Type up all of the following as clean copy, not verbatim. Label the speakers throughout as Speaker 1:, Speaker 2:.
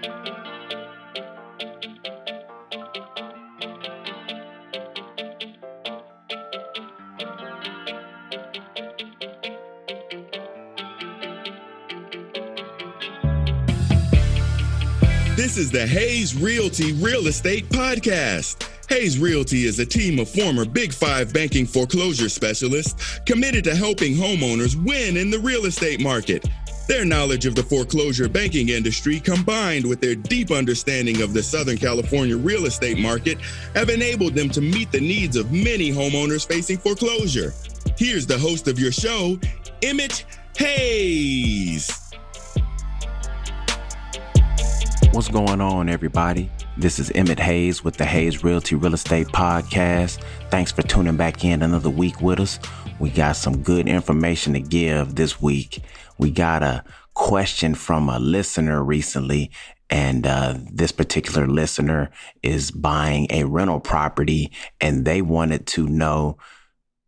Speaker 1: This is the Hayes Realty Real Estate Podcast. Hayes Realty is a team of former Big Five banking foreclosure specialists committed to helping homeowners win in the real estate market. Their knowledge of the foreclosure banking industry, combined with their deep understanding of the Southern California real estate market, have enabled them to meet the needs of many homeowners facing foreclosure. Here's the host of your show, Emmett Hayes.
Speaker 2: What's going on, everybody? This is Emmett Hayes with the Hayes Realty Real Estate Podcast. Thanks for tuning back in another week with us. We got some good information to give this week. We got a question from a listener recently, and this particular listener is buying a rental property, and they wanted to know,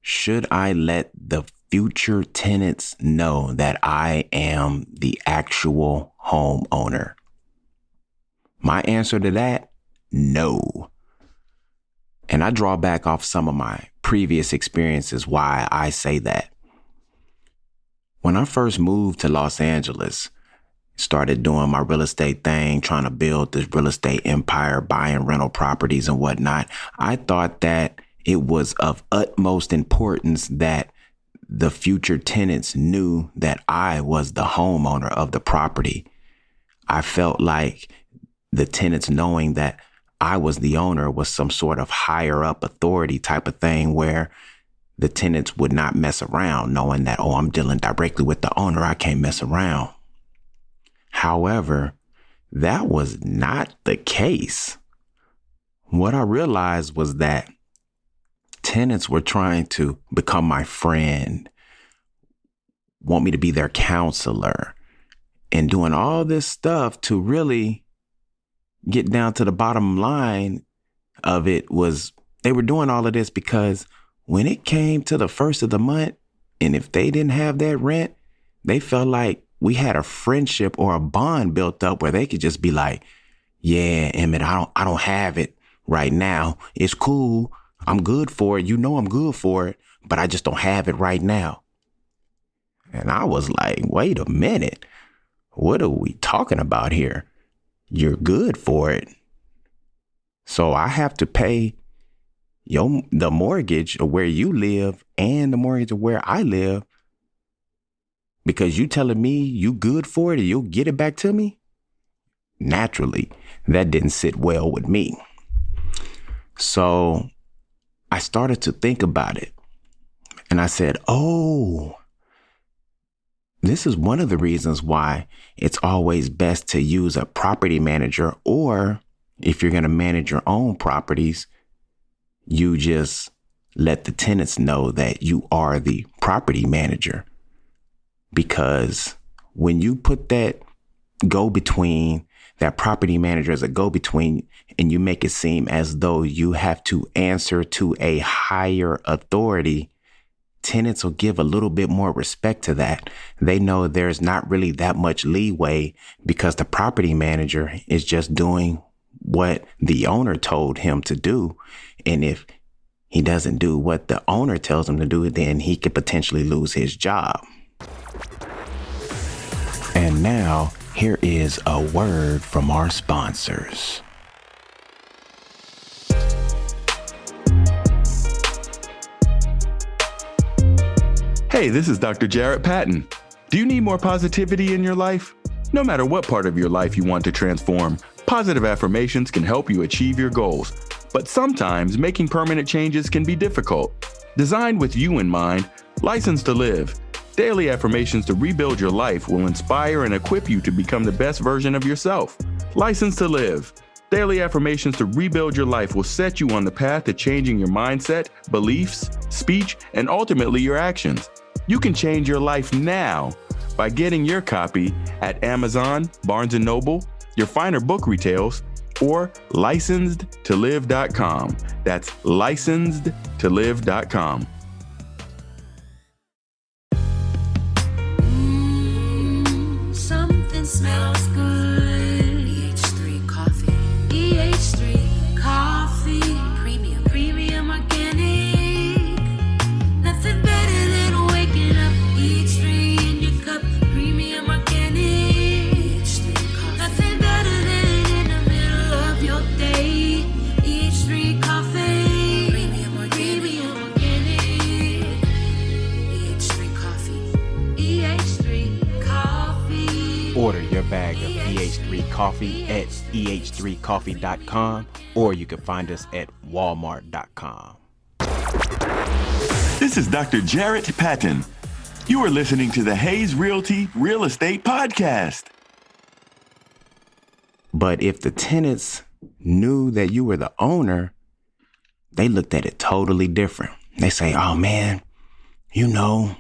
Speaker 2: should I let the future tenants know that I am the actual homeowner? My answer to that, no. And I draw back off some of my previous experiences why I say that. When I first moved to Los Angeles, started doing my real estate thing, trying to build this real estate empire, buying rental properties and whatnot, I thought that it was of utmost importance that the future tenants knew that I was the homeowner of the property. I felt like the tenants knowing that I was the owner was some sort of higher up authority type of thing where the tenants would not mess around, knowing that, I'm dealing directly with the owner. I can't mess around. However, that was not the case. What I realized was that tenants were trying to become my friend, want me to be their counselor, and doing all this stuff to really get down to the bottom line of it was they were doing all of this because when it came to the first of the month, and if they didn't have that rent, they felt like we had a friendship or a bond built up where they could just be like, yeah, Emmett, I don't have it right now. It's cool. I'm good for it. You know, I'm good for it, but I just don't have it right now. And I was like, wait a minute. What are we talking about here? You're good for it. So I have to pay the mortgage of where you live and the mortgage of where I live because you telling me you good for it and you'll get it back to me? Naturally, that didn't sit well with me. So I started to think about it and I said, this is one of the reasons why it's always best to use a property manager, or if you're going to manage your own properties, you just let the tenants know that you are the property manager. Because when you put that go-between, that property manager as a go-between, and you make it seem as though you have to answer to a higher authority, tenants will give a little bit more respect to that. They know there's not really that much leeway because the property manager is just doing what the owner told him to do. And if he doesn't do what the owner tells him to do, then he could potentially lose his job. And now, here is a word from our sponsors.
Speaker 1: Hey, this is Dr. Jarrett Patton. Do you need more positivity in your life? No matter what part of your life you want to transform, positive affirmations can help you achieve your goals. But sometimes making permanent changes can be difficult. Designed with you in mind, Licensed to Live. Daily affirmations to rebuild your life will inspire and equip you to become the best version of yourself. Licensed to Live. Daily affirmations to rebuild your life will set you on the path to changing your mindset, beliefs, speech, and ultimately your actions. You can change your life now by getting your copy at Amazon, Barnes & Noble, your finer book retails, or licensedtolive.com. That's licensedtolive.com.
Speaker 3: Something smells good.
Speaker 2: Coffee at eh3coffee.com, or you can find us at walmart.com.
Speaker 1: This is Dr. Jarrett Patton. You are listening to the Hayes Realty Real Estate Podcast.
Speaker 2: But if the tenants knew that you were the owner, they looked at it totally different. They say, oh man, you know,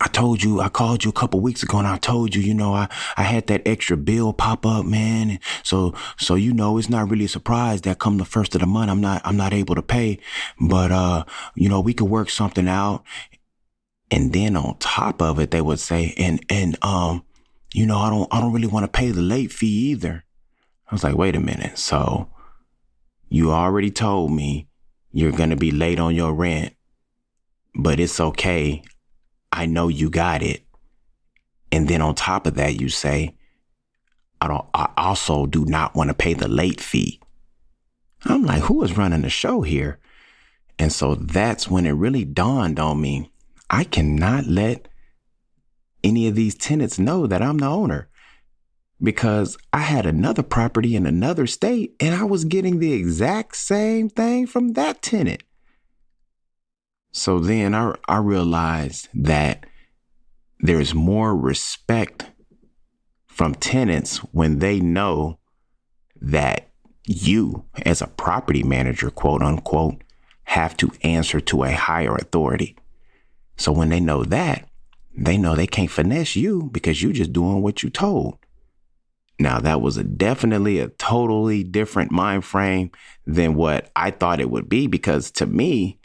Speaker 2: I called you a couple weeks ago and I told you, you know, I had that extra bill pop up, man. And so, you know, it's not really a surprise that come the first of the month, I'm not able to pay, but, you know, we could work something out. And then on top of it, they would say, and you know, I don't really want to pay the late fee either. I was like, wait a minute. So you already told me you're going to be late on your rent, but it's okay. I know you got it. And then on top of that, you say, I also do not want to pay the late fee. I'm like, who is running the show here? And so that's when it really dawned on me. I cannot let any of these tenants know that I'm the owner, because I had another property in another state and I was getting the exact same thing from that tenant. So then I realized that there's more respect from tenants when they know that you, as a property manager, quote unquote, have to answer to a higher authority. So when they know that, they know they can't finesse you because you're just doing what you told. Now, that was definitely a totally different mind frame than what I thought it would be, because to me,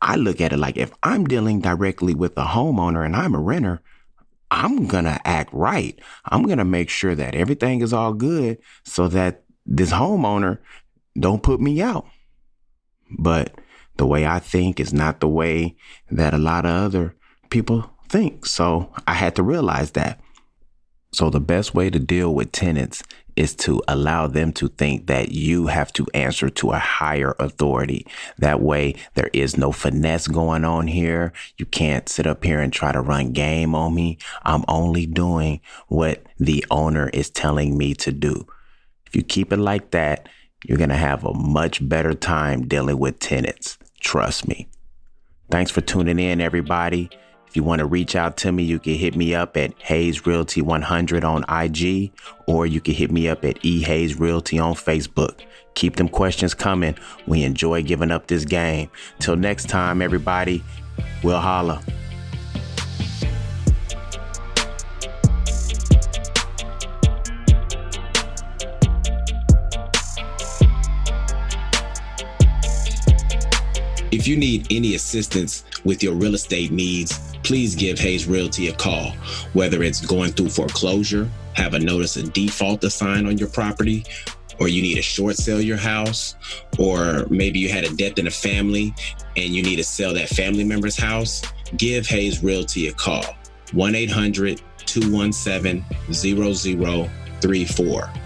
Speaker 2: I look at it like, if I'm dealing directly with a homeowner and I'm a renter, I'm going to act right. I'm going to make sure that everything is all good so that this homeowner don't put me out. But the way I think is not the way that a lot of other people think. So I had to realize that. So the best way to deal with tenants is to allow them to think that you have to answer to a higher authority. That way, there is no finesse going on here. You can't sit up here and try to run game on me. I'm only doing what the owner is telling me to do. If you keep it like that, you're going to have a much better time dealing with tenants. Trust me. Thanks for tuning in, everybody. If you want to reach out to me, you can hit me up at Hayes Realty 100 on IG, or you can hit me up at Hayes Realty on Facebook. Keep them questions coming. We enjoy giving up this game. Till next time, everybody, we'll holla.
Speaker 3: If you need any assistance with your real estate needs, please give Hayes Realty a call. Whether it's going through foreclosure, have a notice of default assigned on your property, or you need to short sell your house, or maybe you had a death in a family and you need to sell that family member's house, give Hayes Realty a call. 1-800-217-0034.